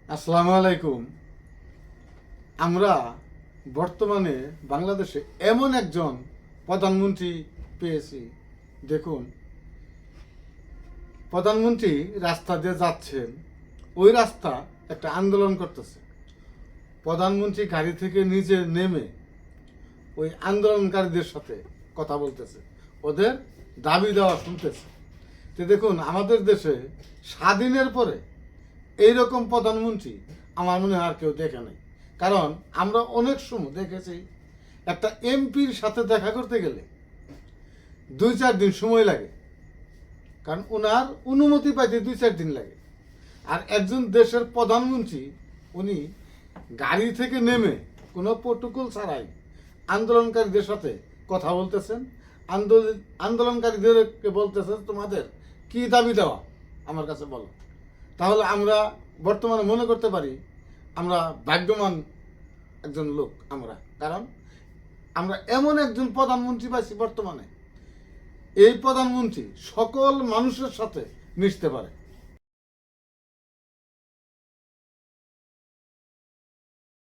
আসসালামু আলাইকুম। আমরা বর্তমানে বাংলাদেশে এমন একজন প্রধানমন্ত্রী পেয়েছি। দেখুন, প্রধানমন্ত্রী রাস্তা দিয়ে যাচ্ছেন, ওই রাস্তা একটা আন্দোলন করতেছে। প্রধানমন্ত্রী গাড়ি থেকে নিচে নেমে ওই আন্দোলনকারীদের সাথে কথা বলতেছে, ওদের দাবি দেওয়া শুনতেছে। তো দেখুন, আমাদের দেশে স্বাধীনের পরে এইরকম প্রধানমন্ত্রী আমার মনে হয় আর কেউ দেখে নাই। কারণ আমরা অনেক সময় দেখেছি একটা এমপির সাথে দেখা করতে গেলে 2-4 দিন সময় লাগে, কারণ ওনার অনুমতি পাইতে 2-4 দিন লাগে। আর একজন দেশের প্রধানমন্ত্রী উনি গাড়ি থেকে নেমে কোনো প্রোটোকল ছাড়াই আন্দোলনকারীদের সাথে কথা বলতেছেন। আন্দোলনকারীদেরকে বলতেছেন, তোমাদের কি দাবি দেওয়া আমার কাছে বলো। তাহলে আমরা বর্তমানে মনে করতে পারি আমরা ভাগ্যবান একজন লোক আমরা, কারণ আমরা এমন একজন প্রধানমন্ত্রী পাইছি বর্তমানে। এই প্রধানমন্ত্রী সকল মানুষের সাথে মিশতে পারে।